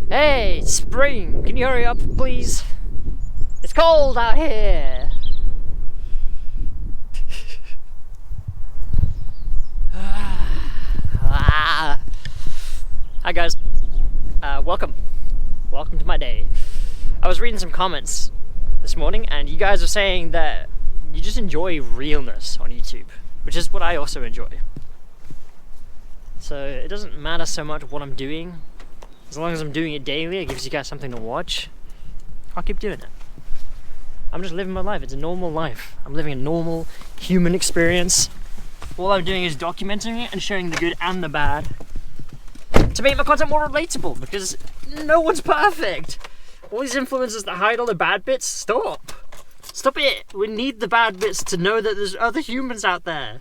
Hey, it's spring. Can you hurry up, please? It's cold out here. Hi guys. Welcome to my day. I was reading some comments this morning and you guys are saying that you just enjoy realness on YouTube, which is what I also enjoy. So it doesn't matter so much what I'm doing, as long as I'm doing it daily, it gives you guys something to watch. I'll keep doing it. I'm just living my life. It's a normal life. I'm living a normal human experience. All I'm doing is documenting it and showing the good and the bad to make my content more relatable, because no one's perfect. All these influencers that hide all the bad bits, stop it. We need the bad bits to know that there's other humans out there.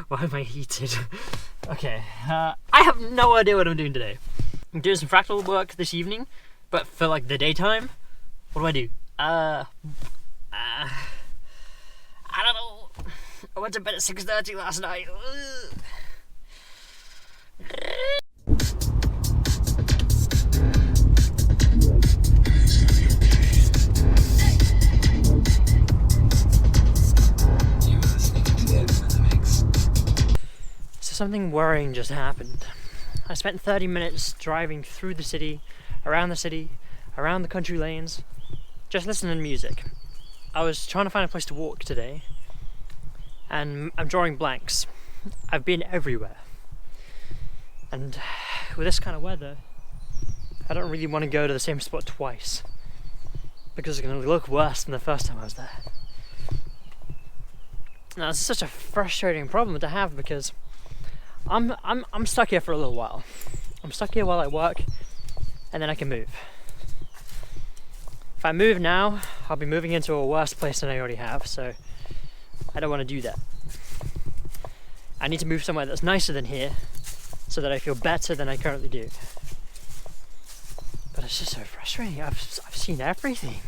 Why am I heated? Okay, I have no idea what I'm doing today. I'm doing some fractal work this evening, but for like the daytime, what do? I don't know. I went to bed at 6:30 last night. So something worrying just happened. I spent 30 minutes driving through the city, around the country lanes, just listening to music. I was trying to find a place to walk today, and I'm drawing blanks. I've been everywhere. And with this kind of weather, I don't really want to go to the same spot twice, because it's going to look worse than the first time I was there. Now, it's such a frustrating problem to have, because I'm stuck here for a little while. I'm stuck here while I work, and then I can move. If I move now, I'll be moving into a worse place than I already have, so I don't want to do that. I need to move somewhere that's nicer than here, so that I feel better than I currently do. But it's just so frustrating. I've seen everything.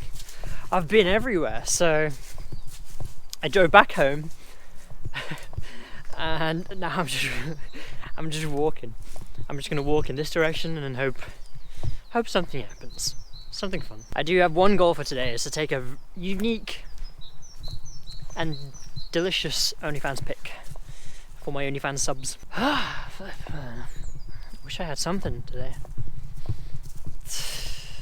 I've been everywhere, so I drove back home, and now I'm just walking. I'm just gonna walk in this direction and hope something happens. Something fun. I do have one goal for today, is to take a unique and delicious OnlyFans pic for my OnlyFans subs. Wish I had something today. It's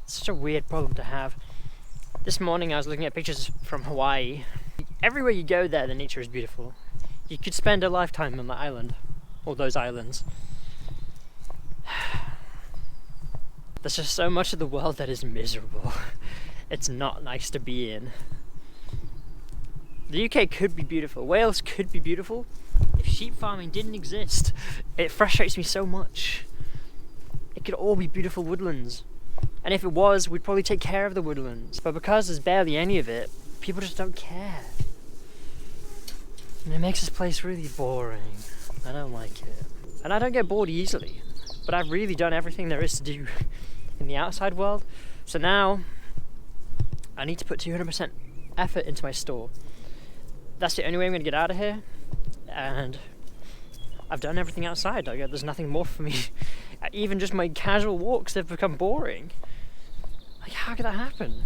such a weird problem to have. This morning I was looking at pictures from Hawaii. Everywhere you go there, the nature is beautiful. You could spend a lifetime on the island, or those islands. There's just so much of the world that is miserable. It's not nice to be in. The UK could be beautiful. Wales could be beautiful if sheep farming didn't exist. It frustrates me so much. It could all be beautiful woodlands. And if it was, we'd probably take care of the woodlands. But because there's barely any of it, people just don't care. And it makes this place really boring. I don't like it. And I don't get bored easily. But I've really done everything there is to do in the outside world. So now, I need to put 200% effort into my store. That's the only way I'm going to get out of here. And I've done everything outside. Like, there's nothing more for me. Even just my casual walks, they've become boring. Like, how could that happen?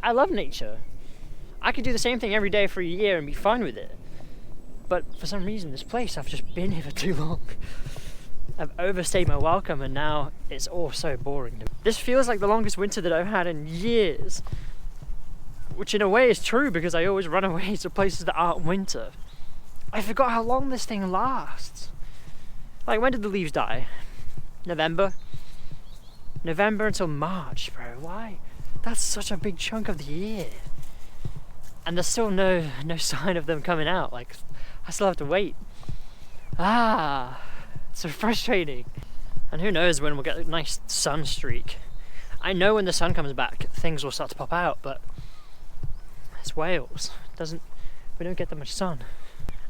I love nature. I could do the same thing every day for a year and be fine with it. But for some reason, this place, I've just been here for too long. I've overstayed my welcome, and now it's all so boring. This feels like the longest winter that I've had in years. Which in a way is true, because I always run away to places that aren't winter. I forgot how long this thing lasts. Like, when did the leaves die? November? November until March, bro. Why? That's such a big chunk of the year. And there's still no sign of them coming out. Like, I still have to wait. It's so frustrating. And who knows when we'll get a nice sun streak. I know when the sun comes back, things will start to pop out, but it's Wales. We don't get that much sun.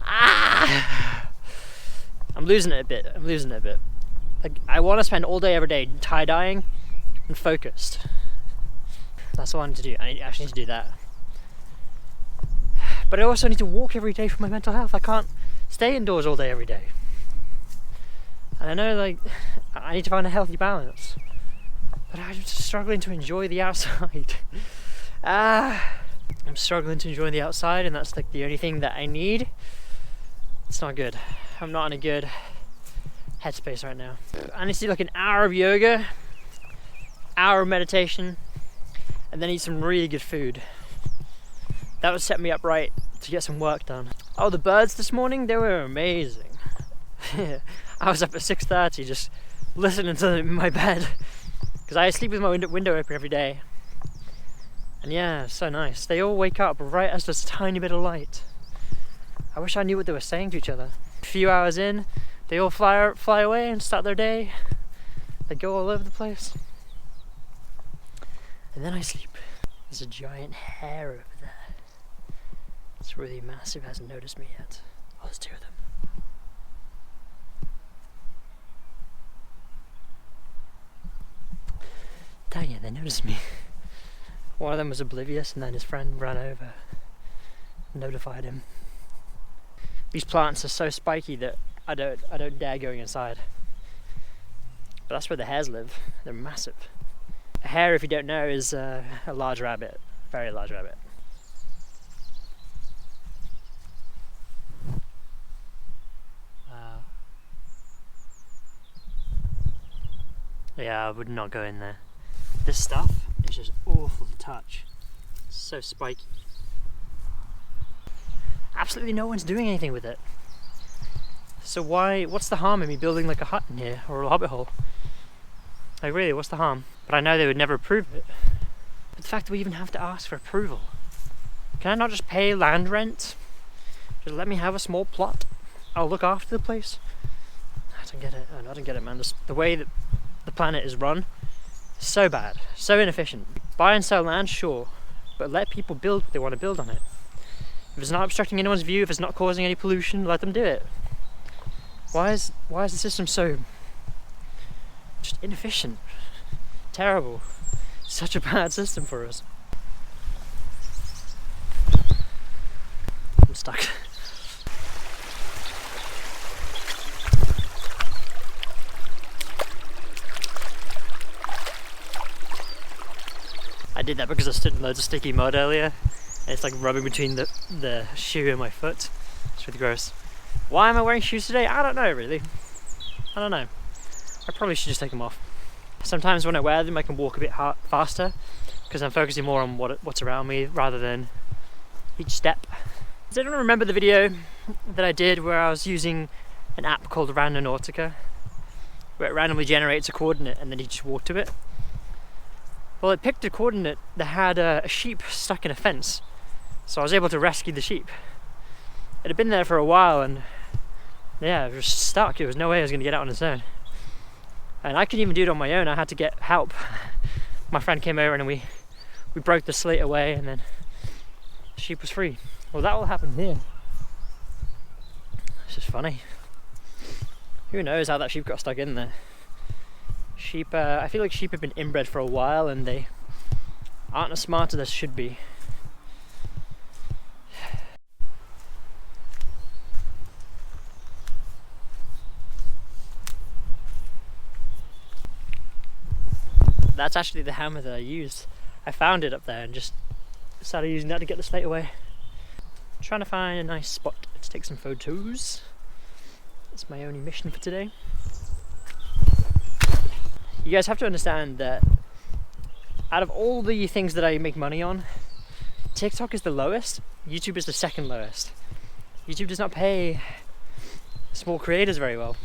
I'm losing it a bit. Like, I want to spend all day every day tie-dyeing and focused. That's all I need to do. I actually need to do that. But I also need to walk every day for my mental health. I can't stay indoors all day every day. And I know, like, I need to find a healthy balance, but I'm just struggling to enjoy the outside. I'm struggling to enjoy the outside, and that's like the only thing that I need. It's not good. I'm not in a good headspace right now. I need to do like an hour of yoga, hour of meditation, and then eat some really good food. That would set me up right to get some work done. Oh, the birds this morning, they were amazing. I was up at 6:30 just listening to them in my bed because I sleep with my window open every day. And yeah, so nice. They all wake up right as there's a tiny bit of light. I wish I knew what they were saying to each other. A few hours in, they all fly away and start their day. They go all over the place. And then I sleep. There's a giant hare over there. It's really massive, hasn't noticed me yet. Oh, there's two of them. Dang it, they noticed me. One of them was oblivious, and then his friend ran over and notified him. These plants are so spiky that I don't dare going inside. But that's where the hares live. They're massive. A hare, if you don't know, is a large rabbit, very large rabbit. Wow. Yeah, I would not go in there. This stuff is just awful to touch. It's so spiky. Absolutely no one's doing anything with it. So what's the harm in me building like a hut in here, or a hobbit hole? Like really, what's the harm? But I know they would never approve it. But the fact that we even have to ask for approval. Can I not just pay land rent? Just let me have a small plot. I'll look after the place. I don't get it. I don't get it, man. The way that the planet is run, so bad, so inefficient. Buy and sell land, sure, but let people build what they want to build on it. If it's not obstructing anyone's view, if it's not causing any pollution, let them do it. Why is the system so just inefficient? Terrible. Such a bad system for us. I'm stuck. I did that because I stood in loads of sticky mud earlier, and it's like rubbing between the shoe and my foot. It's really gross. Why am I wearing shoes today? I don't know, really. I don't know. I probably should just take them off. Sometimes when I wear them I can walk a bit faster because I'm focusing more on what's around me rather than each step. Does anyone remember the video that I did where I was using an app called Randonautica, where it randomly generates a coordinate and then you just walk to it? Well, it picked a coordinate that had a sheep stuck in a fence, so I was able to rescue the sheep. It had been there for a while and yeah, it was stuck. There was no way I was going to get out on its own. And I couldn't even do it on my own, I had to get help. My friend came over and we broke the slate away and then the sheep was free. Well, that will happen here. It's just funny. Who knows how that sheep got stuck in there. Sheep, I feel like sheep have been inbred for a while and they aren't as smart as they should be. That's actually the hammer that I used. I found it up there and just started using that to get the slate away. I'm trying to find a nice spot to take some photos. That's my only mission for today. You guys have to understand that out of all the things that I make money on, TikTok is the lowest, YouTube is the second lowest. YouTube does not pay small creators very well,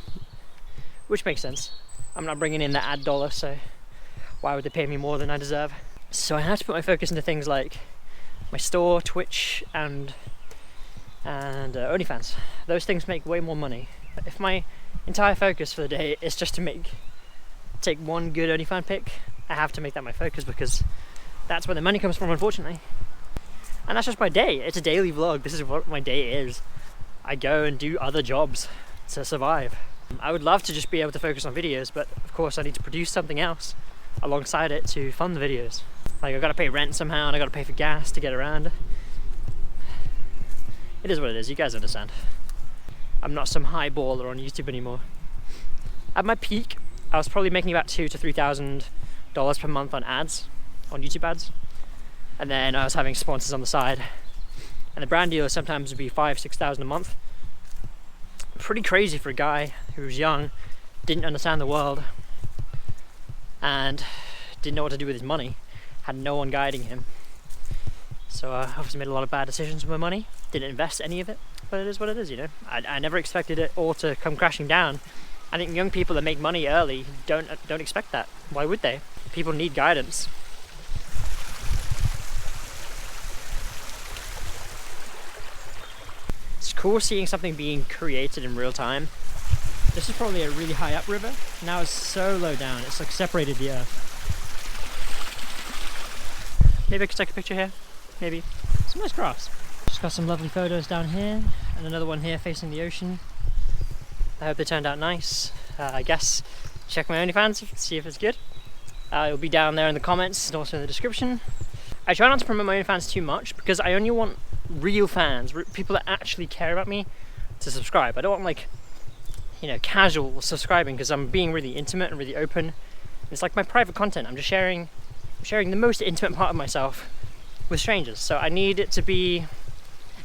which makes sense. I'm not bringing in the ad dollar, so why would they pay me more than I deserve? So I have to put my focus into things like my store, Twitch, and OnlyFans. Those things make way more money. If my entire focus for the day is just to take one good OnlyFans pic, I have to make that my focus because that's where the money comes from, unfortunately. And that's just my day. It's a daily vlog. This is what my day is. I go and do other jobs to survive. I would love to just be able to focus on videos, but of course I need to produce something else alongside it to fund the videos. Like I've got to pay rent somehow and I've got to pay for gas to get around. It is what it is, you guys understand. I'm not some high baller on YouTube anymore. At my peak, I was probably making about $2,000 to $3,000 per month on ads, on YouTube ads. And then I was having sponsors on the side. And the brand dealers sometimes would be $5,000 to $6,000 a month. Pretty crazy for a guy who was young, didn't understand the world, and didn't know what to do with his money, had no one guiding him. So I obviously made a lot of bad decisions with my money, didn't invest any of it, but it is what it is, you know. I never expected it all to come crashing down. I think young people that make money early don't expect that. Why would they? People need guidance. It's cool seeing something being created in real time. This is probably a really high up river. Now it's so low down, it's like separated the earth. Maybe I could take a picture here. Maybe. Some nice grass. Just got some lovely photos down here, and another one here facing the ocean. I hope they turned out nice. I guess check my OnlyFans, see if it's good. It'll be down there in the comments and also in the description. I try not to promote my OnlyFans too much because I only want real fans, people that actually care about me, to subscribe. I don't want, like, you know, casual subscribing, because I'm being really intimate and really open. It's like my private content. I'm just sharing the most intimate part of myself with strangers. So I need it to be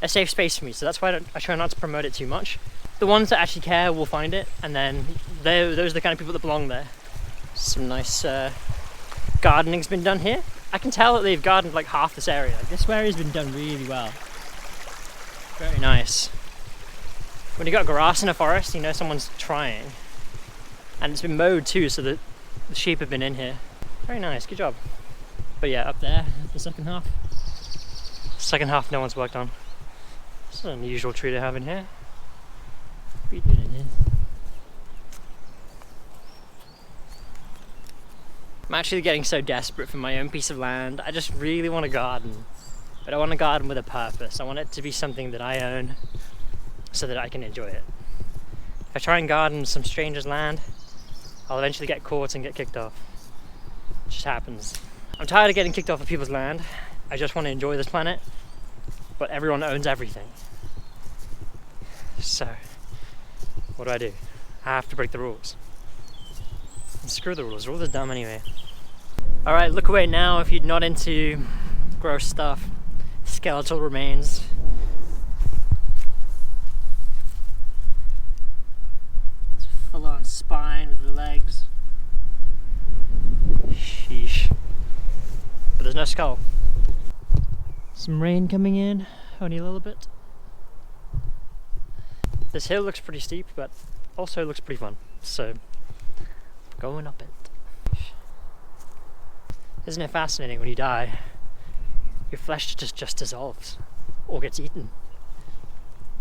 a safe space for me. So that's why I try not to promote it too much. The ones that actually care will find it, and then those are the kind of people that belong there. Some nice gardening's been done here. I can tell that they've gardened like half this area. This area's been done really well. Very nice. When you got grass in a forest, you know someone's trying. And it's been mowed too, so the sheep have been in here. Very nice, good job. But yeah, up there, the second half. Second half no one's worked on. It's an unusual tree to have in here. What are you doing in here? I'm actually getting so desperate for my own piece of land. I just really want a garden. But I want a garden with a purpose. I want it to be something that I own so that I can enjoy it. If I try and garden some stranger's land, I'll eventually get caught and get kicked off. It just happens. I'm tired of getting kicked off of people's land. I just want to enjoy this planet, but everyone owns everything. So, what do? I have to break the rules. And screw the rules are dumb anyway. Alright, look away now if you're not into gross stuff. Skeletal remains. It's full on spine with the legs. Sheesh. But there's no skull. Some rain coming in, only a little bit. This hill looks pretty steep, but also looks pretty fun. So, going up it. Isn't it fascinating when you die? Your flesh just dissolves or gets eaten,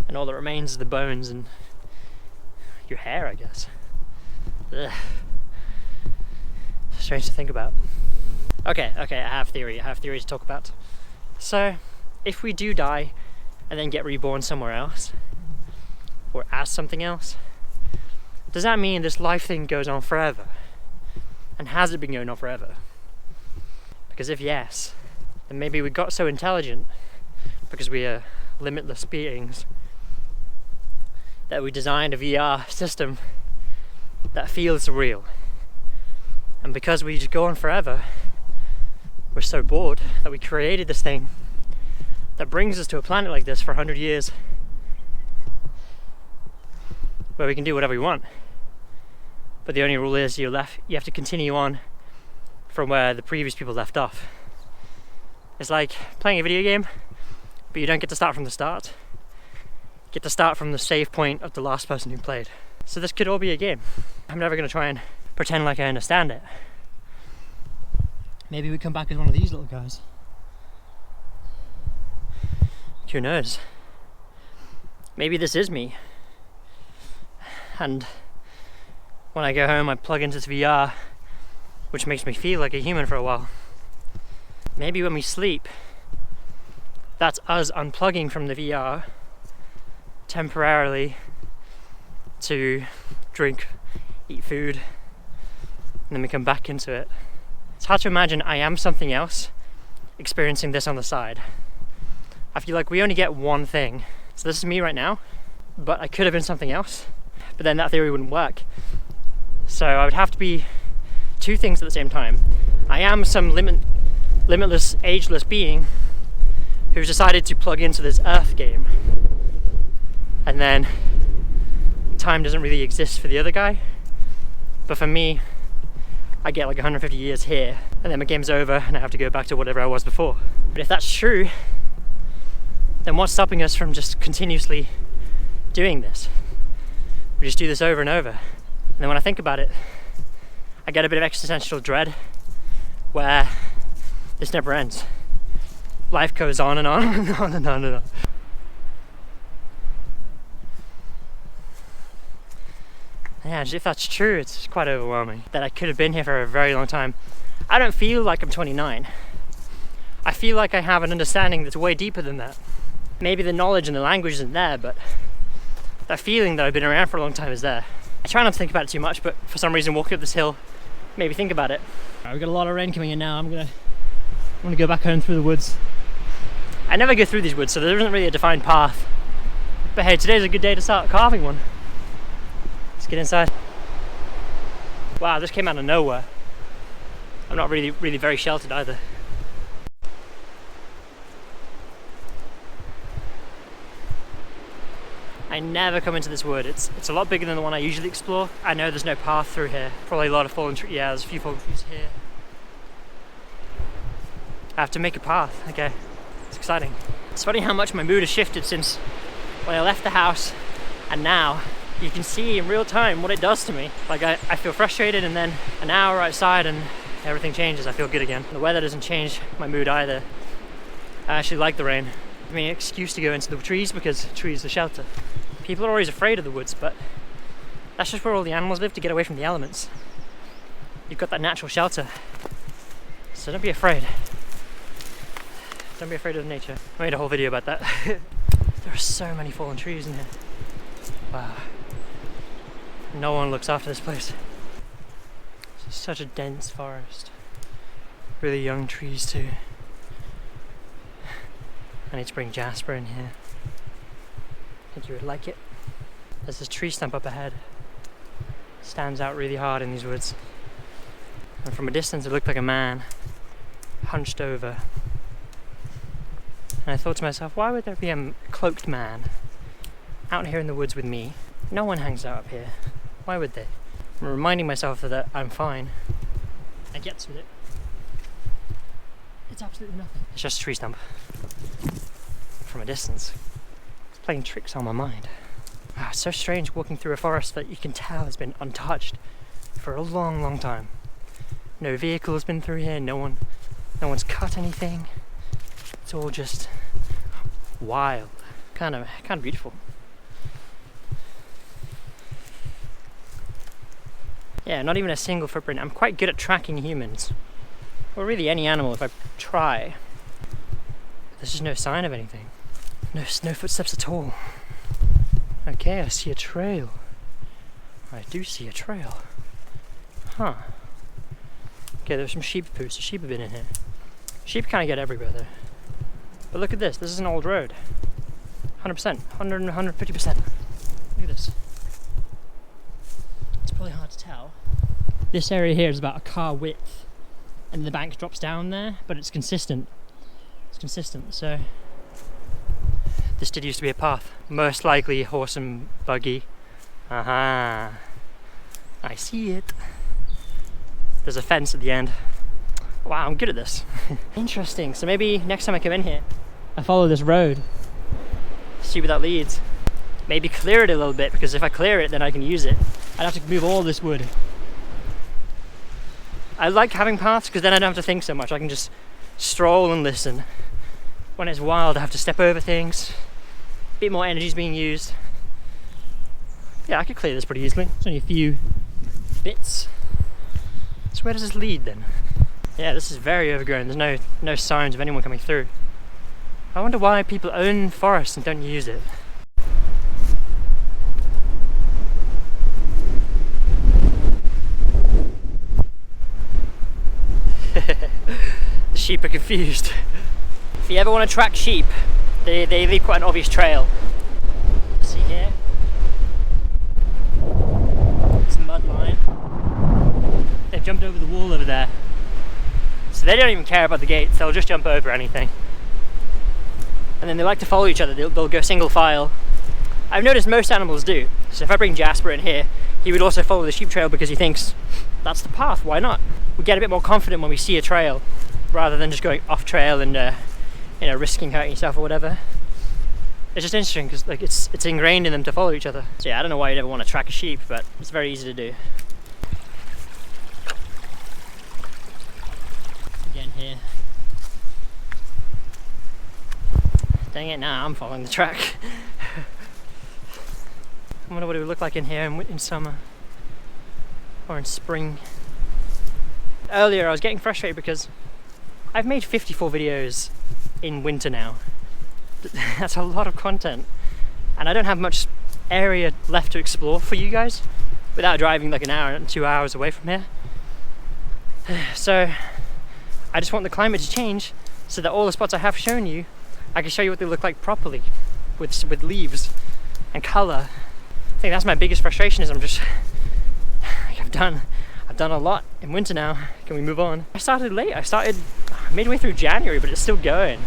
and all that remains is the bones and your hair, I guess. Ugh. Strange to think about. Okay, I have theory to talk about. So, if we do die and then get reborn somewhere else, or as something else, does that mean this life thing goes on forever? And has it been going on forever? Because if yes, then maybe we got so intelligent, because we are limitless beings, that we designed a VR system that feels real. And because we just go on forever, we're so bored that we created this thing that brings us to a planet like this for 100 years, where we can do whatever we want. But the only rule is you have to continue on from where the previous people left off. It's like playing a video game, but you don't get to start from the start. You get to start from the save point of the last person who played. So this could all be a game. I'm never going to try and pretend like I understand it. Maybe we come back as one of these little guys. Who knows? Maybe this is me. And when I go home, I plug into this VR, which makes me feel like a human for a while. Maybe when we sleep, that's us unplugging from the VR temporarily to drink, eat food, and then we come back into it. It's hard to imagine I am something else experiencing this on the side. I feel like we only get one thing. So this is me right now, but I could have been something else, but then that theory wouldn't work. So I would have to be two things at the same time. I am some limitless, ageless being who's decided to plug into this Earth game, and then time doesn't really exist for the other guy, but for me, I get like 150 years here, and then my game's over and I have to go back to whatever I was before. But if that's true, then what's stopping us from just continuously doing this? We just do this over and over. And then when I think about it, I get a bit of existential dread where this never ends. Life goes on and on and on and on and on. Yeah, if that's true, it's quite overwhelming that I could have been here for a very long time. I don't feel like I'm 29. I feel like I have an understanding that's way deeper than that. Maybe the knowledge and the language isn't there, but that feeling that I've been around for a long time is there. I try not to think about it too much, but for some reason walking up this hill made me think about it. Right, we've got a lot of rain coming in now. I'm gonna go back home through the woods. I never go through these woods, so there isn't really a defined path. But hey, today's a good day to start carving one. Let's get inside. Wow, this came out of nowhere. I'm not really very sheltered either. I never come into this wood. It's a lot bigger than the one I usually explore. I know there's no path through here. Probably a lot of fallen trees. Yeah, there's a few fallen trees here. I have to make a path. Okay, it's exciting. It's funny how much my mood has shifted since when I left the house and now. You can see in real time what it does to me. Like I feel frustrated, and then an hour outside and everything changes. I feel good again. The weather doesn't change my mood either. I actually like the rain. I mean, an excuse to go into the trees because trees are shelter. People are always afraid of the woods, but that's just where all the animals live to get away from the elements. You've got that natural shelter. So don't be afraid. Don't be afraid of nature. I made a whole video about that. There are so many fallen trees in here. Wow. No one looks after this place. It's such a dense forest. Really young trees too. I need to bring Jasper in here. I think you would like it. There's this tree stump up ahead. Stands out really hard in these woods. And from a distance it looked like a man hunched over. And I thought to myself, why would there be a cloaked man out here in the woods with me? No one hangs out up here. Why would they? I'm reminding myself that I'm fine. I get with it. It's absolutely nothing. It's just a tree stump. From a distance. It's playing tricks on my mind. Wow, it's so strange walking through a forest that you can tell has been untouched for a long, long time. No vehicle has been through here, no one's cut anything. It's all just wild. Kind of beautiful. Yeah, not even a single footprint. I'm quite good at tracking humans. Or really any animal if I try. There's just no sign of anything. No footsteps at all. Okay, I see a trail. I do see a trail. Huh. Okay, there's some sheep poo, so sheep have been in here. Sheep kind of get everywhere though. But look at this, this is an old road. 100%, 150%. Look at this. It's probably hard to tell. This area here is about a car width, and the bank drops down there, but it's consistent. It's consistent, so this did used to be a path. Most likely horse and buggy. Aha. I see it. There's a fence at the end. Wow, I'm good at this. Interesting, so maybe next time I come in here, I follow this road. See where that leads. Maybe clear it a little bit, because if I clear it, then I can use it. I'd have to move all this wood. I like having paths, because then I don't have to think so much. I can just stroll and listen. When it's wild, I have to step over things. A bit more energy is being used. Yeah, I could clear this pretty easily. It's only a few bits. So where does this lead then? Yeah, this is very overgrown. There's no signs of anyone coming through. I wonder why people own forests and don't use it. The sheep are confused. If you ever want to track sheep, they leave quite an obvious trail. See here? This mud line. jumped over the wall over there. So they don't even care about the gates, they'll just jump over anything. And then they like to follow each other, they'll go single file. I've noticed most animals do. So if I bring Jasper in here, he would also follow the sheep trail because he thinks, that's the path, why not? We get a bit more confident when we see a trail, rather than just going off trail and risking hurting yourself or whatever. It's just interesting because like it's ingrained in them to follow each other. So yeah, I don't know why you'd ever want to track a sheep, but it's very easy to do. Again here. Dang it, now I'm following the track. I wonder what it would look like in here in summer or in spring. Earlier I was getting frustrated because I've made 54 videos in winter now. That's a lot of content, and I don't have much area left to explore for you guys without driving like an hour and 2 hours away from here. So I just want the climate to change so that all the spots I have shown you, I can show you what they look like properly with leaves and colour. I think that's my biggest frustration, is I've done a lot in winter now. Can we move on? I started late. I started midway through January, but it's still going.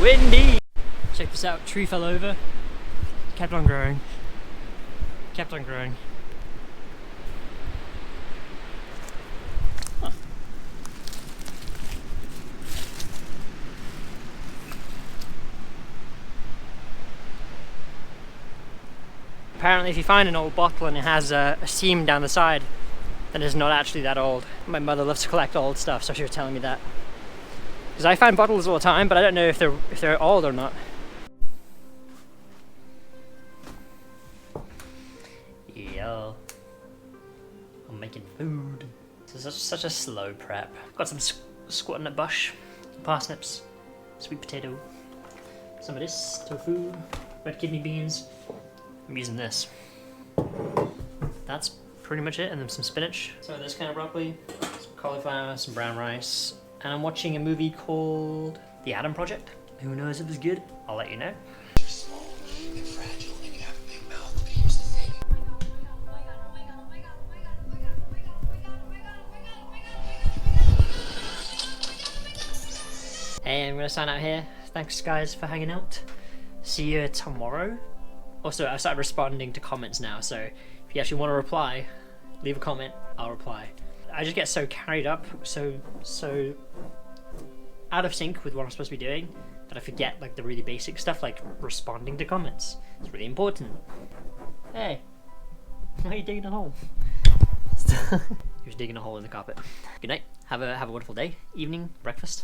Windy! Check this out, tree fell over, kept on growing, kept on growing. Huh. Apparently if you find an old bottle and it has a seam down the side, then it's not actually that old. My mother loves to collect old stuff, so she was telling me that. Because I find bottles all the time, but I don't know if they're old or not. Yo, I'm making food. This is such a slow prep. Got some squat nut bush, parsnips, sweet potato, some of this tofu, red kidney beans. I'm using this. That's pretty much it, and then some spinach. Some of this kind of broccoli, some cauliflower, some brown rice. And I'm watching a movie called The Adam Project. Who knows if it's good? I'll let you know. You're small and fragile and you have a big mouth, but here's the thing. And I'm gonna sign out here. Thanks guys for hanging out. See you tomorrow. Also, I've started responding to comments now, so if you actually want to reply, leave a comment, I'll reply. I just get so carried up, so out of sync with what I'm supposed to be doing, that I forget like the really basic stuff, like responding to comments. It's really important. Hey, why are you digging a hole? He was digging a hole in the carpet. Good night. Have a wonderful day, evening, breakfast.